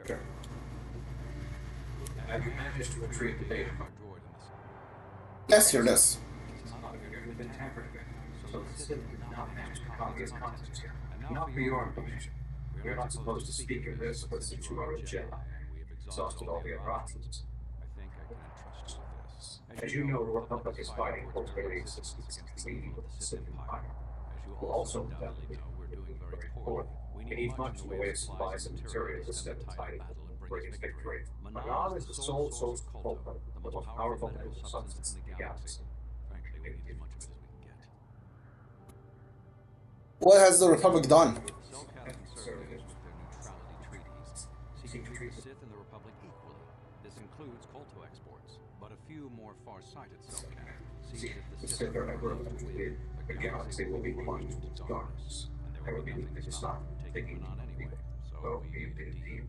Sure. Have you managed to retrieve the data from Yes, here it is. this not appeared been tampered with, so the system did not manage to copy its contents here. Not for your information. We are not supposed to speak of this, but since you are a Jedi and we have exhausted all the other options, as you know, the Republic is fighting for various systems against the evil of the Sith Empire. Who also undoubtedly know we're doing very poorly. We need much in the way of supplies and materials instead of fighting for its victory. Manar is the sole source of hope, the most powerful mental substance in the galaxy. Frankly, we need as much of it as we can get. What has the Republic done? Selkat conservatives, with their neutrality treaties, seek to treat the Sith and the Republic equally. This includes KOTOR exports, but a few more far-sighted Selkat see that if the Sith are ever to win, the galaxy will be plunged into darkness, and there will be nothing to stop them from taking on anyway. So we made a deal.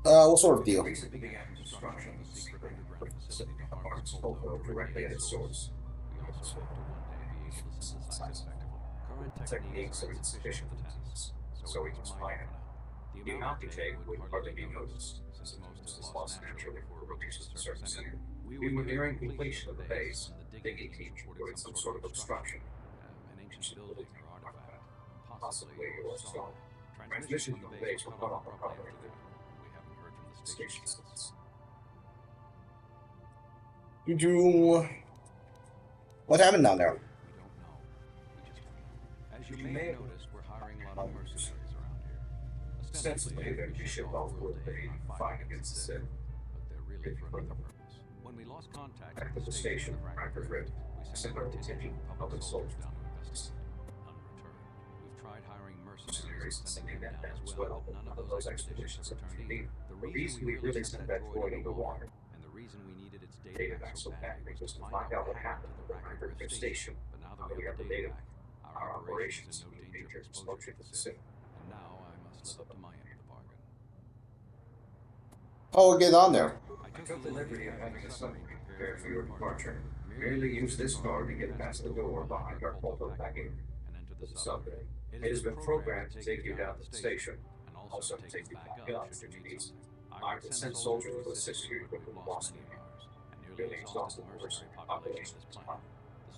What sort of deal? Recently began construction of a secret underground facility to harvest KOTOR directly at its source. We also hope to one day be able to synthesize it effectively. Current techniques are insufficient for the task, so we must find it. The amount we take would hardly be noticed, since most is lost naturally before it reaches the surface center. We were nearing completion of the base, and the digging team reported some sort of obstruction. An ancient building or artifact, possibly or stone. Transmissions from the base were cut off abruptly after that. We haven't heard from the station since. Did you... What happened down there? We don't know. We just don't know. As you may have noticed, we're hiring a lot of mercenaries around here. Ostensibly, they're to be shipped off for the fight against the Sith, but they're really for another purpose. When we lost contact at the station of Rancor Rift, we sent our contingent of public soldiers down to investigate. None returned. We've tried hiring mercenaries and sending them down as well, but none of those expeditions returned either. The reason we really sent that droid into the water, and the reason we needed its data back so badly, was to find out what happened to the Rancor Rift station. But now that we have the data back, our operations in no danger of exposure to the Sith. And now I must live up to my end of the bargain. How will get on there? I took the liberty of having a Sunry prepared for your departure. Merely use this card to get past the door behind our KOTOR packing and enter the subway. It has been programmed to take you down to the station, and also to take you back up should you need something. I can send soldiers to assist you when we've lost many of ours, and nearly exhausted the mercenary population of this planet.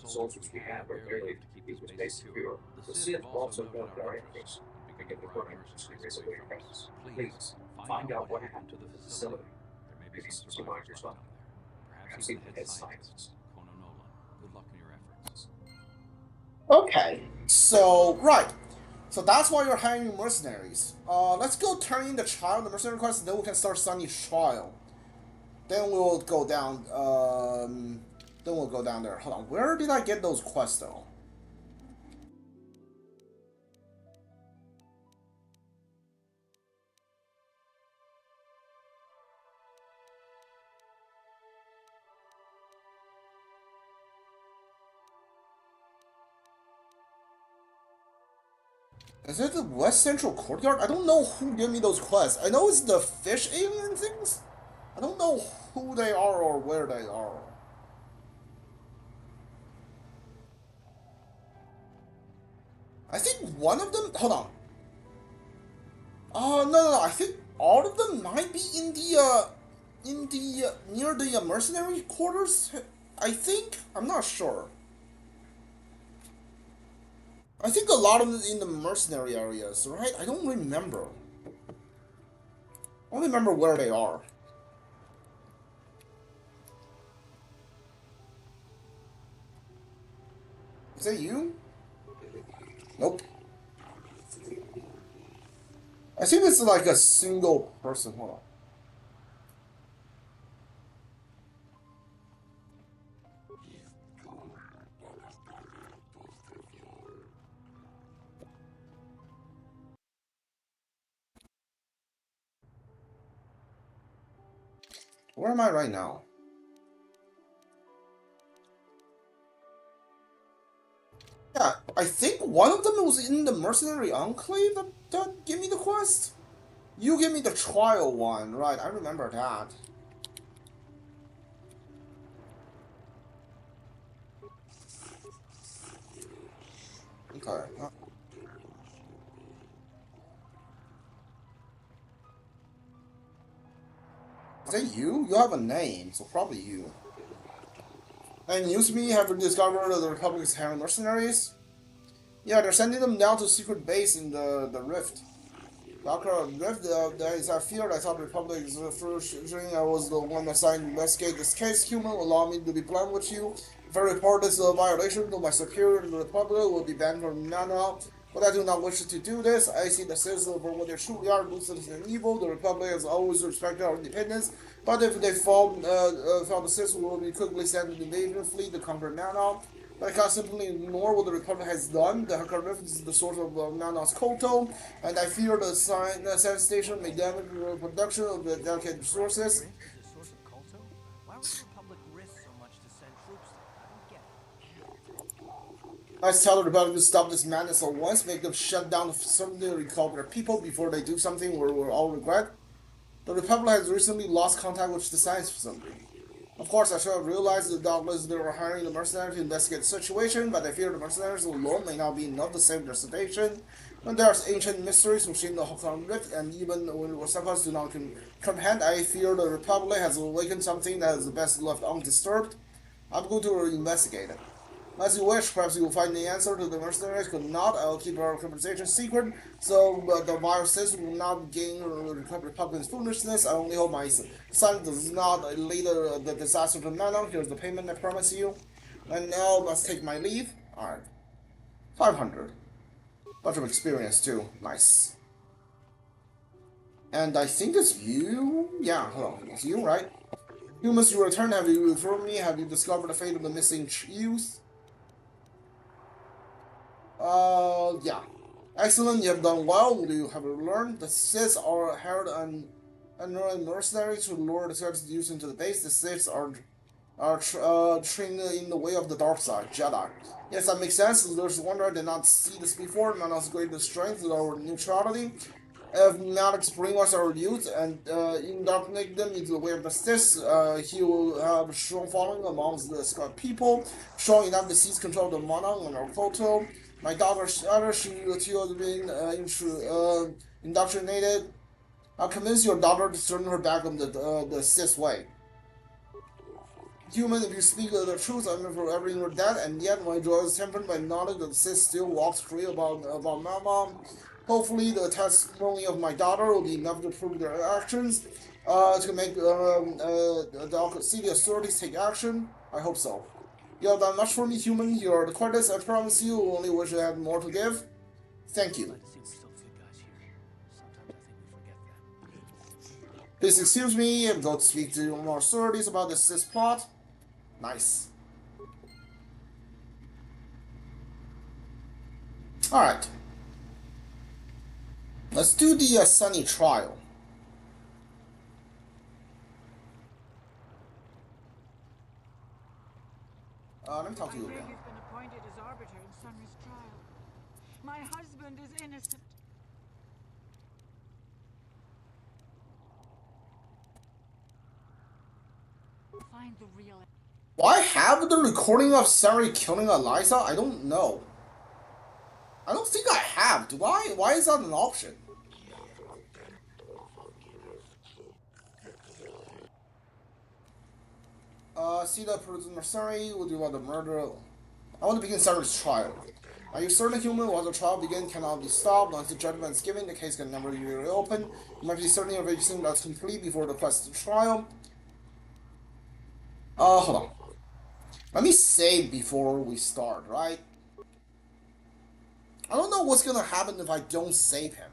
The soldiers we have are barely able to keep this base secure. The Sith have also noted our interests and begin to drive mercenaries away from us. Please, find out what happened to the facility. There may be some survivors left down there. Perhaps even the head scientist, Kono Nolan. Good luck in your efforts. Okay, so, right. So that's why you're hiring mercenaries. Let's go turn in the trial, the mercenary quest, and then we can start Sunny's trial. Then we'll go down, then we'll go down there. Hold on, where did I get those quests, though? Is it the West Central Courtyard? I don't know who gave me those quests. I know it's the fish alien things. I don't know who they are or where they are. I think one of them... Hold on. No. I think all of them might be near the mercenary quarters. I think. I'm not sure. I think a lot of them in the mercenary areas, right? I don't remember. I don't remember where they are. Is that you? Nope. I think it's like a single person. Hold on. Where am I right now? Yeah, I think one of them was in the Mercenary Enclave that gave me the quest. You gave me the trial one, right? I remember that. Okay. that you? You have a name, so probably you. And news me have discovered the Republic's hiring mercenaries? Yeah, they're sending them down to a secret base in the Rift. Dr. Rift, there is that fear I thought the Republic is during I was the one assigned to investigate this case. Human, allow me to be blunt with you. If I report this violation to my superior in the Republic, will be banned from now on. But I do not wish to do this. I see the citizens for what they truly are, ruthless and evil. The Republic has always respected our independence. But if they fall the citizens will be quickly sent to the invasion fleet to conquer Nana. But I can't simply ignore what the Republic has done. The Hakar Rift is the source of Nana's KOTOR, and I fear the science station may damage the production of the delicate resources. Rift is the source of KOTOR? Why would the Republic risk so much to send troops there? I don't get it. I tell the Republic to stop this madness at once, make them shut down the facility and recall their people before they do something we'll all regret. The Republic has recently lost contact with the science facility. Of course, I should have realized that doubtless they were hiring the mercenaries to investigate the situation, but I fear the mercenaries alone may not be enough to save their situation. When there's ancient mysteries within the Hakon Rift, and even when Wasakas do not comprehend, I fear the Republic has awakened something that is best left undisturbed. I'm going to investigate it. As you wish, perhaps you will find the answer to the mercenaries. Could not, I'll keep our conversation secret, so the viruses will not gain Republic's foolishness. I only hope my son does not lead the disaster to Nana. Here's the payment I promise you. And now let's take my leave. Alright. 500. Bunch of experience too. Nice. And I think it's you? Yeah, hold on. It's you, right? Humans, you return. Have you informed me? Have you discovered the fate of the missing youth? Yeah. Excellent, you have done well. What do you have learned? The Sith are hired and mercenaries to lure the Sith youth into the base. The Sith are trained in the way of the dark side, Jedi. Yes, that makes sense. There's a wonder I did not see this before. Nana's greatest strength is our neutrality. If Maddox bring us our youth and indoctrinate them into the way of the Sith, he will have a strong following amongst the Scott people, strong enough to seize control of the monarch and our photo. My daughter, she has been indoctrinated. I'll convince your daughter to turn her back on the Sith way. Human, if you speak the truth, I'm forever in your debt, and yet my joy is tempered by knowledge that the Sith still walks free about my mom. Hopefully, the testimony of my daughter will be enough to prove their actions, to make the city authorities take action. I hope so. You have done much for me, human. You are the greatest. I promise you. Only wish I had more to give. Thank you. Please excuse me. I'm going to speak to more authorities about this plot. Nice. Alright. Let's do the Sunny trial. Let me talk to you again. You've been appointed as arbiter in Sunry's trial. My husband is innocent. Find the real. Why have the recording of Sunry killing Eliza? I don't know. I don't think I have. Do I? Why is that an option? See the prisoner Sunry. Would you want the murder? I want to begin Sunry's trial. Are you certain, human? Once the trial begins, cannot be stopped. Once the judgment is given, the case can never be reopened. You must be certain of everything that's complete before the quest of trial. Hold on. Let me save before we start, right? I don't know what's gonna happen if I don't save him.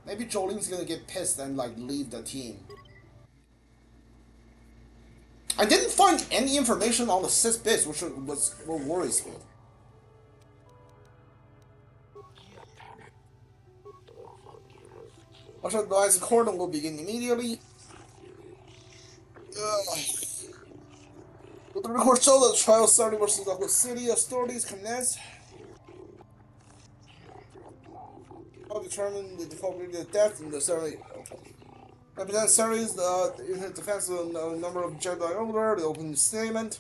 Maybe Jolene's gonna get pissed and like leave the team. I didn't find any information on the Sith bits, which was what worries me. I should advise the court will begin immediately. With the record show that the trial started versus the city authorities commenced. I'll determine the culprit of death in the Sunry. Represent Sunry's in his defense of a number of Jedi Order, the opening statement.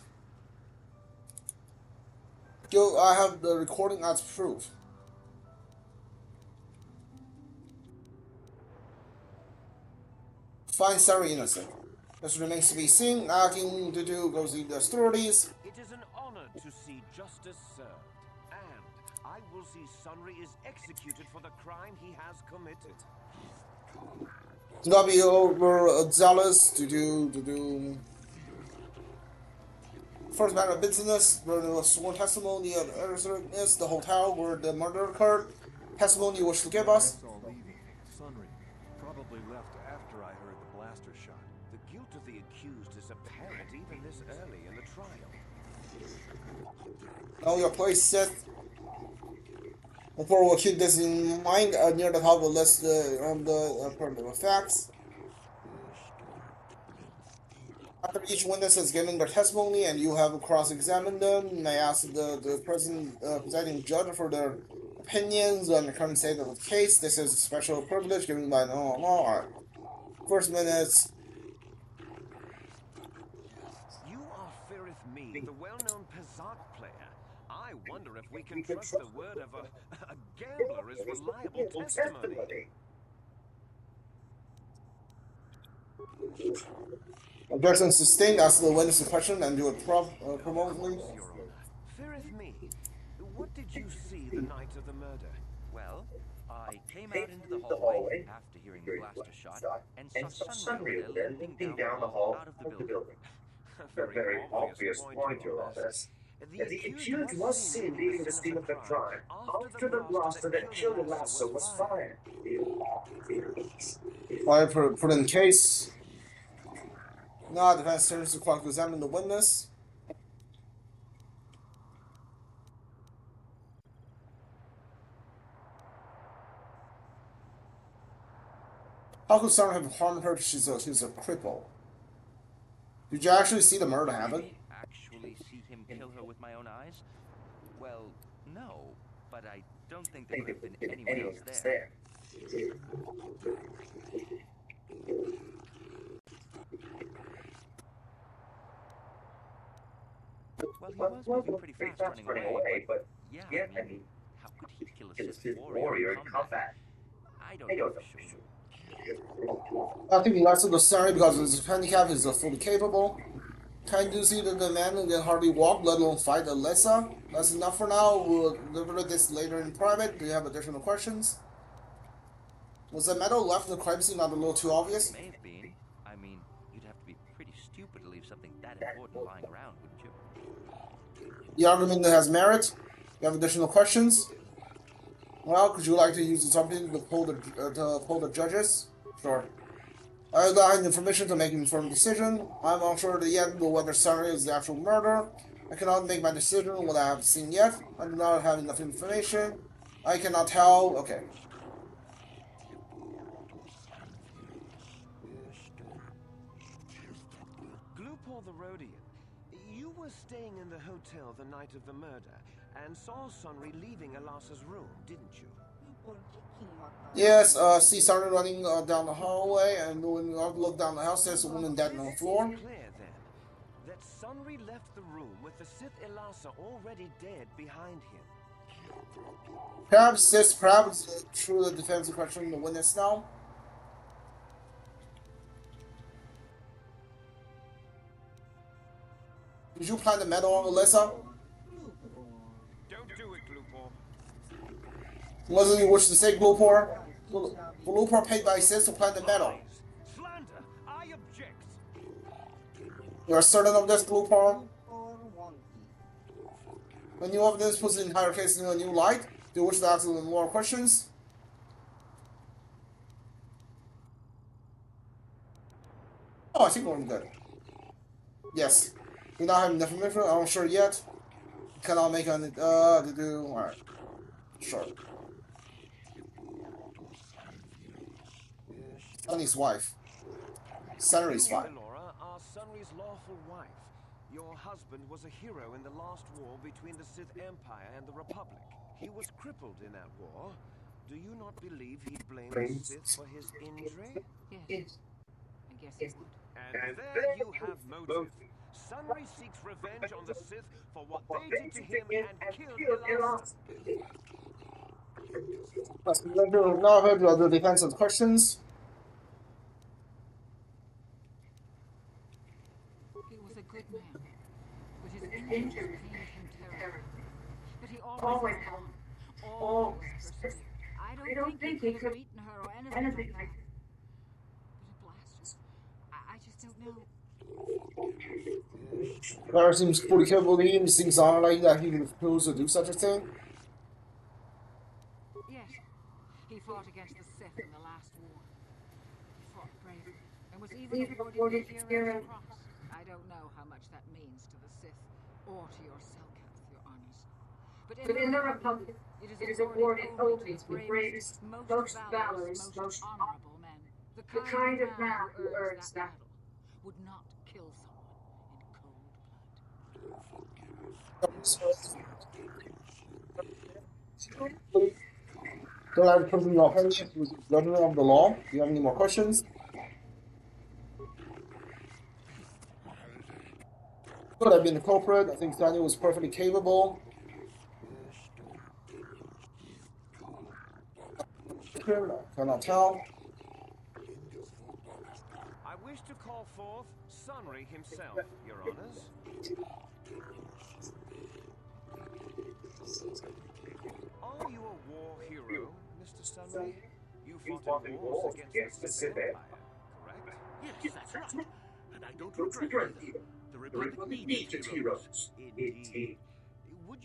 I have the recording as proof. Find Sunry innocent. This remains to be seen. Nothing to do goes to the authorities. It is an honor to see justice served, and I will see Sunry is executed for the crime he has committed. Do not be overzealous to do. First matter of business, where there was sworn testimony of is the hotel where the murder occurred. Testimony you wish to give us. All leaving. Sunry probably left after I heard the blaster shot. The guilt of the accused is apparent even this early in the trial. Know your place, Sith. Before we'll keep this in mind, near the top of the list on the pertinent facts. After each witness has given their testimony and you have cross-examined them, may I ask the presiding judge for their opinions on the current state of the case. This is a special privilege given by law. First minutes. You are Firith Mead, the well-known Pazak player. I wonder if we can trust the word of a gambler as reliable testimony. Objection sustained. Ask the witness a question and do it promptly. Firith Mead, what did you see the night of the murder? Well, I came out into the hallway after hearing the blaster shot and saw Sunry over there limping down the hall out of the building. A very obvious point to all this. The accused was seen leaving the scene of the crime after the blaster that killed Elasa was fired. Why put in case? Now, defense turns to cross-examine the witness. How could someone have harmed her? She's a cripple. Did you actually see the murder happen? Actually see him kill her with my own eyes? Well, no, but I don't think there could have been anyone else there. Well, he was moving pretty fast running away, but yeah, I mean, how could he kill a Sith warrior in combat? I don't know for sure. I think he lost the Sunry because of his handicap is fully capable. Can you see that the man who can hardly walk, let alone fight Alyssa? That's enough for now. We'll deliver this later in private. Do you have additional questions? Was the medal left in the crime scene not a little too obvious? It may have been. I mean, you'd have to be pretty stupid to leave something that important lying around, wouldn't you? The argument has merit. You have additional questions? Well, could you like to use something to poll the judges? Sure. I don't have information to make an informed decision. I'm unsure yet whether Sunry is the actual murderer. I cannot make my decision what I have seen yet. I do not have enough information. I cannot tell. Okay. Glupor the Rhodian, you were staying in the hotel the night of the murder and saw Sunry leaving Elasa's room, didn't you? Yes, see Sunry running down the hallway, and when I look down the house, there's a woman dead on the floor. It's clear then that Sunry left the room with the Sith Elasa already dead behind him. Perhaps this, perhaps through the defensive question, the witness now. Did you plant the medal on Alyssa? Don't do it, Glupor. Wasn't you wish to say Glupor? Glupor paid by Sith to plant the medal. Slander! I object! You are certain of this, Glupor? When new evidence puts the entire case in a new light, do you wish to ask more questions? Oh, I think we're good. Yes. We don't have enough information, I'm not sure yet. Cannot make any, to do, alright. Sure. Sunny's wife. Sunry's wife. Laura are Sunry's lawful wife. Your husband was a hero in the last war between the Sith Empire and the Republic. He was crippled in that war. Do you not believe he'd blame the Sith for his injury? Yes. I guess it would. And there you have motive. Sunry seeks revenge on the Sith for what they did to him and killed Elasa. Now I've heard the defensive questions. injuries pained him terribly. But he always held on. Always persevered. I don't think he could have beaten her or anything like that. But a blaster? I just don't know. Clara seems pretty capable. It seems unlikely that he would propose to do such a thing. Yes, he fought against the Sith in the last war. He fought bravely and was even awarded the Hero's Cross. I don't know how much that means to the Sith or to yourself, Your Honors. But in the Republic, it is awarded only to the bravest, most valorous, most honorable men. The kind of man who earns that medal would not kill someone in cold blood. Don't have a person in your opinion who's judgment of the law. Do you have any more questions? Could have been the culprit. I think Daniel was perfectly capable. Cannot tell. I wish to call forth Sunry himself, Your Honors. Are you a war hero, Mr. Sunry? You fought in wars against the Sith Empire, correct? Yes, that's right. And I don't regret either. The Republic needs its heroes. Indeed.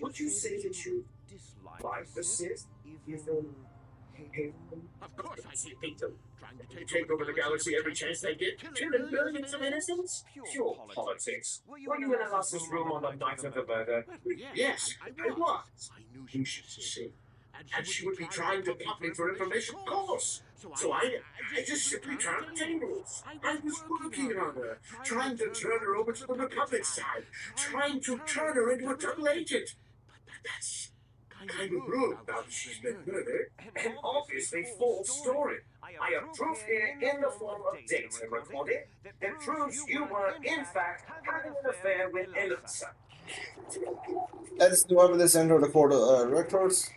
Would you say that you dislike the Sith, even hate them? Of course I hate them. Trying to take over the galaxy every chance they get, killing billions of innocents? Pure politics. Were you in Alice's room on the night of the murder? Yes, I was. I knew she was sick. And she would be trying to pump me for information, of course. So I just simply turned the tables. I was working on her, trying to turn her over to the Republic side, trying to turn her into a double agent. But that's kind of rude now that she's been murdered, and obviously false story. I have proof here in the form of data recording that proves you were, in fact, having an affair with Elsa. Let's do evidence enter the court records.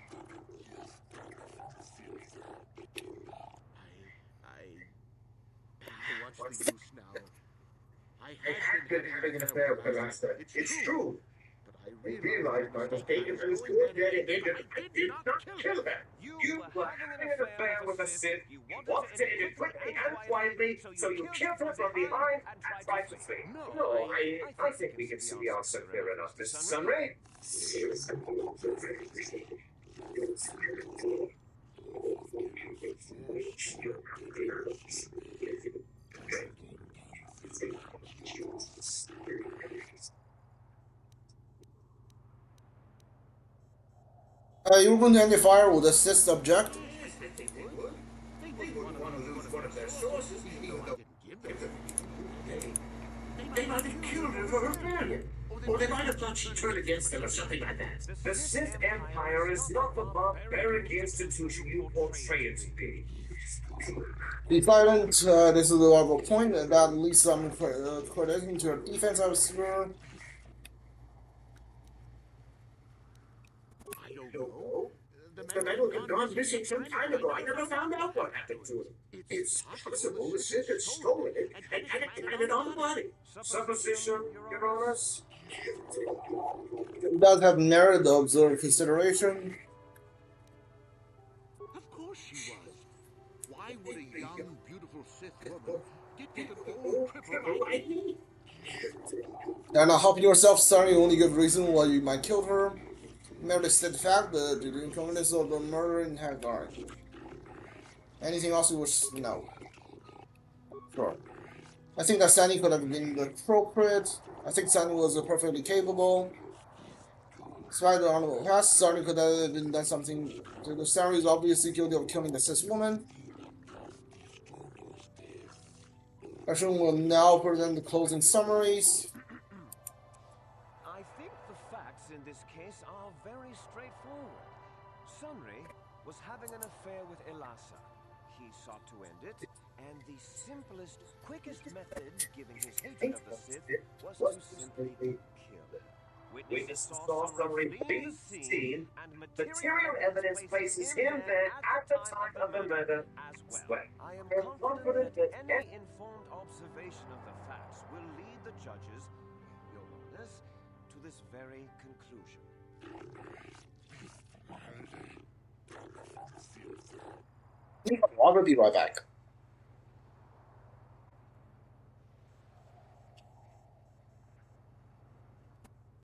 What's the use now? I had been having an affair with her master. It's true. But I realized my mistake is as good that it did not kill her. You were having an affair with a Sith. You wanted to end it quickly and quietly, so you killed her from behind and tried to flee. No, I think we can see the answer clear enough, Mr. Sunry. You were going to end the fire with a Sith object. They might have killed her for her rebellion. Or they might have thought she turned against them or something like that. The Sith Empire is not the barbaric institution you portray it to be. Be silent. This is the level point that leads some credit into your defense. I was sure. I don't know. The medal had gone missing some time ago. I never found out what happened to it. It's possible the Sith had stolen it and had it on the body. Supposition, Your Honors. It does have merit to observe consideration. Of course she was. Why would a young, beautiful Sith woman get with an old cripple like me? And help yourself, sorry, only good reason why you might kill her. Merely state the fact that the incompetence of the murder in Hagar. Anything else you wish to know? Sure. I think that Sandy could have been the culprit. I think Sandy was perfectly capable. Despite the honorable past, Sandy could have been done something to the Sandy is obviously guilty of killing the cis woman. Action will now present the closing summaries. I think the facts in this case are very straightforward. Sunry was having an affair with Elasa. He sought to end it, and the simplest, quickest method, given his hatred of the Sith, was to simply kill. Witnesses saw Sunry fleeing the scene, and material evidence places him there at the time of the murder as well. I am confident that any informed observation of the facts will lead the judges, Your Honors, to the this very conclusion. I'll be right back.